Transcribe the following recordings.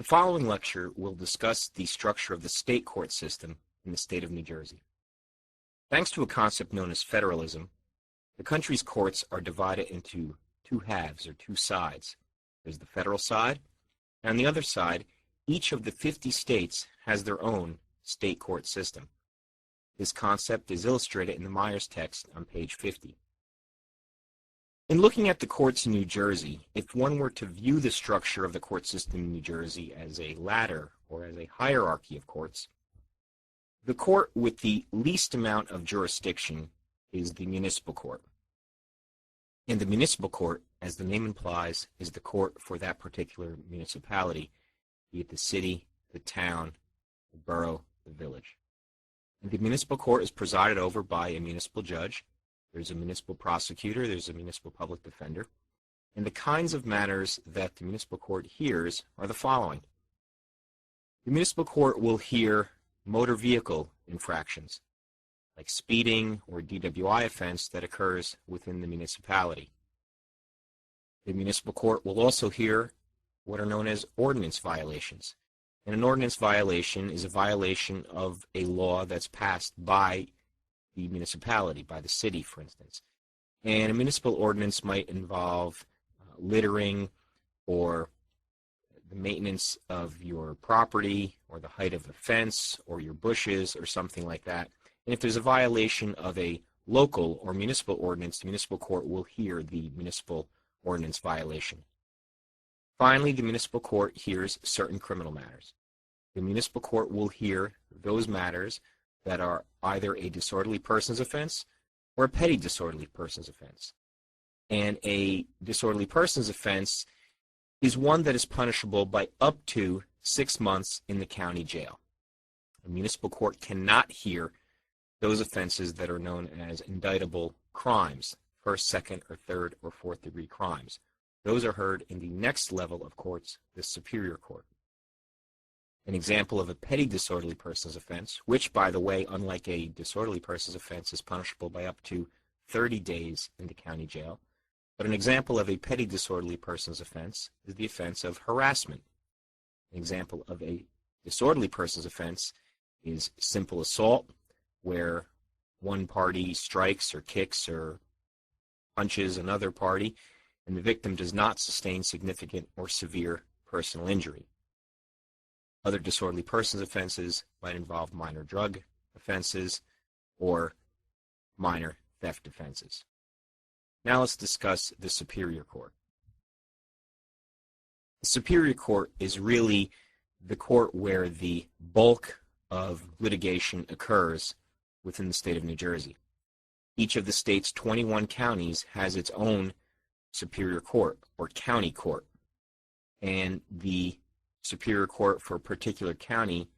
The following lecture will discuss the structure of the state court system in the state of New Jersey. Thanks to a concept known as federalism, the country's courts are divided into two halves or two sides. There's the federal side, and on the other side, each of the 50 states has their own state court system. This concept is illustrated in the Myers text on page 50. In looking at the courts in New Jersey, if one were to view the structure of the court system in New Jersey as a ladder or as a hierarchy of courts, the court with the least amount of jurisdiction is the municipal court. And the municipal court, as the name implies, is the court for that particular municipality, be it the city, the town, the borough, the village. And the municipal court is presided over by a municipal judge. There's a municipal prosecutor, there's a municipal public defender, and the kinds of matters that the municipal court hears are the following. The municipal court will hear motor vehicle infractions, like speeding or DWI offense that occurs within the municipality. The municipal court will also hear what are known as ordinance violations. And an ordinance violation is a violation of a law that's passed by the municipality, by the city, for instance. And a municipal ordinance might involve littering or the maintenance of your property or the height of the fence or your bushes or something like that. And if there's a violation of a local or municipal ordinance, the municipal court will hear the municipal ordinance violation. Finally, the municipal court hears certain criminal matters. The municipal court will hear those matters that are either a disorderly persons offense or a petty disorderly persons offense. And a disorderly persons offense is one that is punishable by up to 6 months in the county jail. A municipal court cannot hear those offenses that are known as indictable crimes, first, second, or third, or fourth degree crimes. Those are heard in the next level of courts, the Superior Court. An example of a petty disorderly persons offense, which, by the way, unlike a disorderly persons offense, is punishable by up to 30 days in the county jail. But an example of a petty disorderly persons offense is the offense of harassment. An example of a disorderly persons offense is simple assault, where one party strikes or kicks or punches another party, and the victim does not sustain significant or severe personal injury. Other disorderly persons offenses might involve minor drug offenses or minor theft offenses. Now let's discuss the Superior Court. The Superior Court is really the court where the bulk of litigation occurs within the state of New Jersey. Each of the state's 21 counties has its own Superior Court or county court, and the Superior Court for a particular county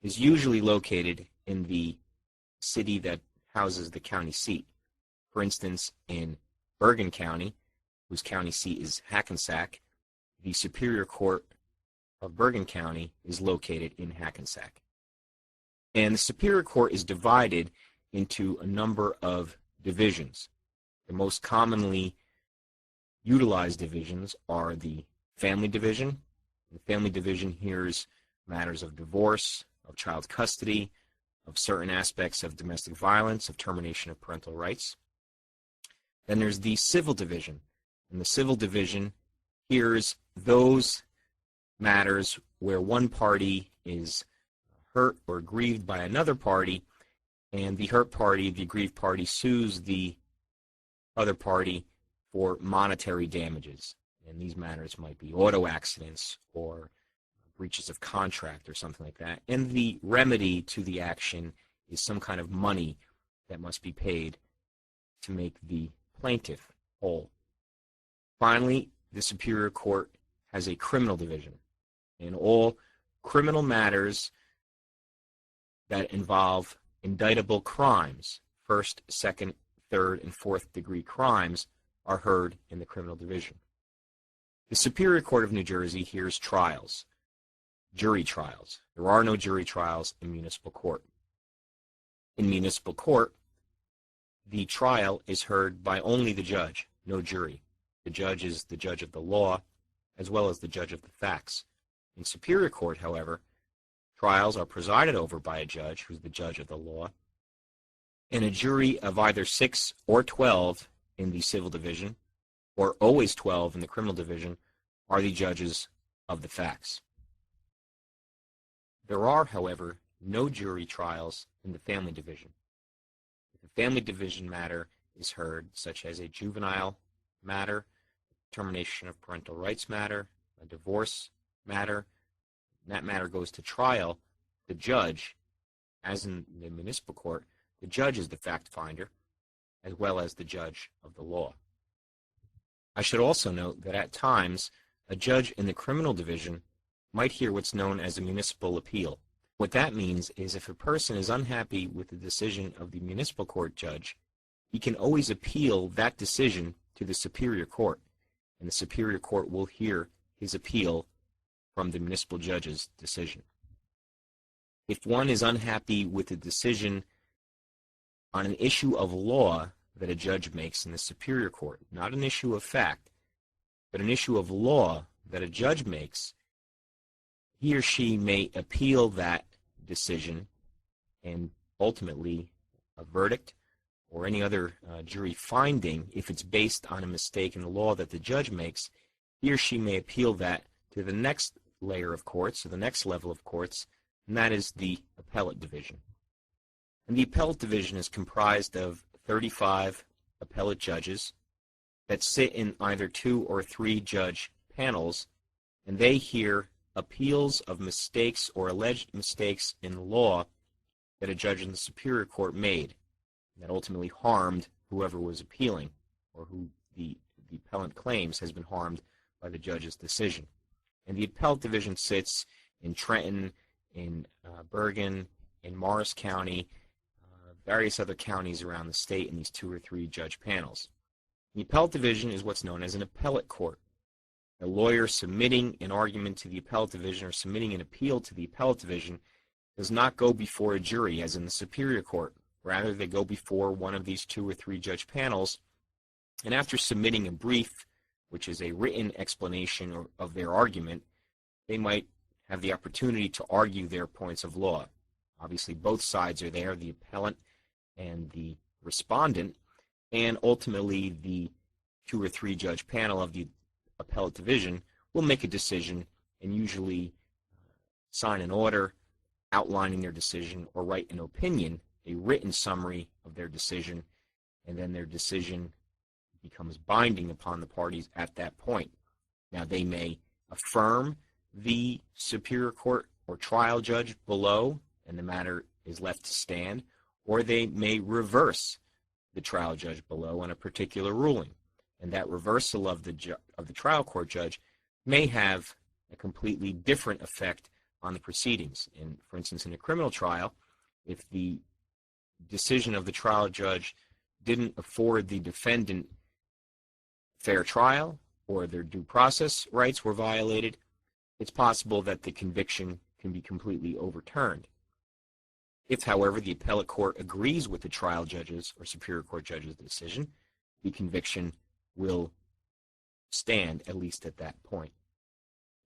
is usually located in the city that houses the county seat. For instance, in Bergen County, whose county seat is Hackensack, the Superior Court of Bergen County is located in Hackensack. And the Superior Court is divided into a number of divisions. The most commonly utilized divisions are the Family Division. The Family Division hears matters of divorce, of child custody, of certain aspects of domestic violence, of termination of parental rights. Then there's the Civil Division, and the Civil Division hears those matters where one party is hurt or aggrieved by another party, and the hurt party, the aggrieved party, sues the other party for monetary damages. And these matters might be auto accidents or breaches of contract or something like that. And the remedy to the action is some kind of money that must be paid to make the plaintiff whole. Finally, the Superior Court has a Criminal Division. And all criminal matters that involve indictable crimes, first, second, third, and fourth degree crimes, are heard in the Criminal Division. The Superior Court of New Jersey hears trials, jury trials. There are no jury trials in municipal court. In municipal court, the trial is heard by only the judge, no jury. The judge is the judge of the law as well as the judge of the facts. In Superior Court, however, trials are presided over by a judge who's the judge of the law, and a jury of either 6 or 12 in the civil division, or always 12 in the criminal division, are the judges of the facts. There are, however, no jury trials in the family division. If a family division matter is heard, such as a juvenile matter, termination of parental rights matter, a divorce matter, that matter goes to trial, the judge, as in the municipal court, the judge is the fact finder, as well as the judge of the law. I should also note that at times, a judge in the criminal division might hear what's known as a municipal appeal. What that means is if a person is unhappy with the decision of the municipal court judge, he can always appeal that decision to the Superior Court, and the Superior Court will hear his appeal from the municipal judge's decision. If one is unhappy with the decision on an issue of law that a judge makes in the Superior Court, not an issue of fact, but an issue of law that a judge makes, he or she may appeal that decision, and ultimately a verdict or any other jury finding, if it's based on a mistake in the law that the judge makes, he or she may appeal that to the next layer of courts, or the next level of courts, and that is the appellate division. And the appellate division is comprised of 35 appellate judges that sit in either 2 or 3 judge panels, and they hear appeals of mistakes or alleged mistakes in law that a judge in the Superior Court made that ultimately harmed whoever was appealing, or who the appellant claims has been harmed by the judge's decision. And the appellate division sits in Trenton, in Bergen, in Morris County, various other counties around the state in these 2 or 3 judge panels. The appellate division is what's known as an appellate court. A lawyer submitting an argument to the appellate division or submitting an appeal to the appellate division does not go before a jury as in the Superior Court. Rather, they go before one of these 2 or 3 judge panels, and after submitting a brief, which is a written explanation of their argument, they might have the opportunity to argue their points of law. Obviously, both sides are there, the appellant and the respondent, and ultimately the 2 or 3 judge panel of the appellate division will make a decision and usually sign an order outlining their decision or write an opinion, a written summary of their decision, and then their decision becomes binding upon the parties at that point. Now, they may affirm the Superior Court or trial judge below, and the matter is left to stand, or they may reverse the trial judge below on a particular ruling. And that reversal of the trial court judge may have a completely different effect on the proceedings. And for instance, in a criminal trial, if the decision of the trial judge didn't afford the defendant fair trial, or their due process rights were violated, it's possible that the conviction can be completely overturned. If, however, the appellate court agrees with the trial judge's or Superior Court judge's decision, the conviction will stand, at least at that point.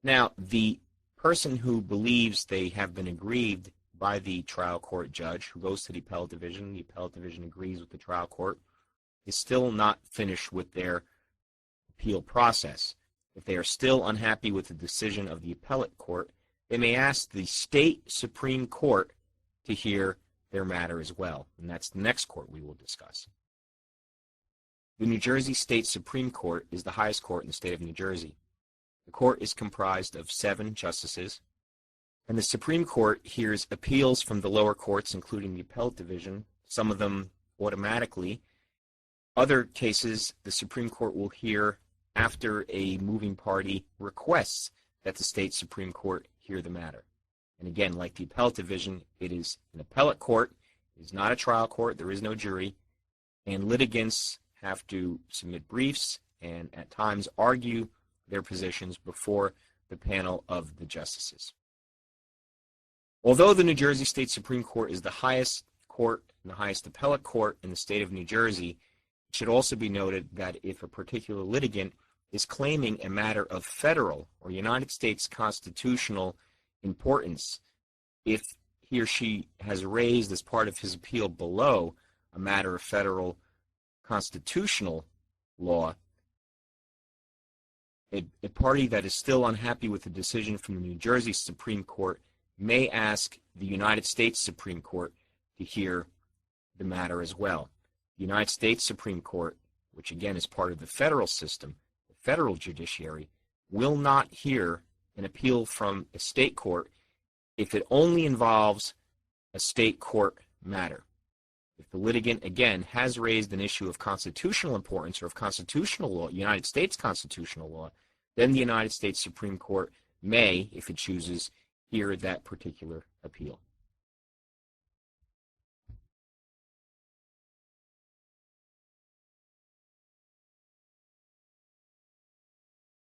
Now, the person who believes they have been aggrieved by the trial court judge, who goes to the appellate division agrees with the trial court, is still not finished with their appeal process. If they are still unhappy with the decision of the appellate court, they may ask the state Supreme Court to hear their matter as well, and that's the next court we will discuss. The New Jersey State Supreme Court is the highest court in the state of New Jersey. The court is comprised of 7 justices, and the Supreme Court hears appeals from the lower courts, including the appellate division, some of them automatically. Other cases, the Supreme Court will hear after a moving party requests that the state Supreme Court hear the matter. And again, like the appellate division, it is an appellate court. It is not a trial court. There is no jury. And litigants have to submit briefs and at times argue their positions before the panel of the justices. Although the New Jersey State Supreme Court is the highest court and the highest appellate court in the state of New Jersey, it should also be noted that if a particular litigant is claiming a matter of federal or United States constitutional importance, if he or she has raised as part of his appeal below a matter of federal constitutional law, a party that is still unhappy with the decision from the New Jersey Supreme Court may ask the United States Supreme Court to hear the matter as well. The United States Supreme Court, which again is part of the federal system, the federal judiciary, will not hear an appeal from a state court if it only involves a state court matter. If the litigant, again, has raised an issue of constitutional importance or of constitutional law, United States constitutional law, then the United States Supreme Court may, if it chooses, hear that particular appeal.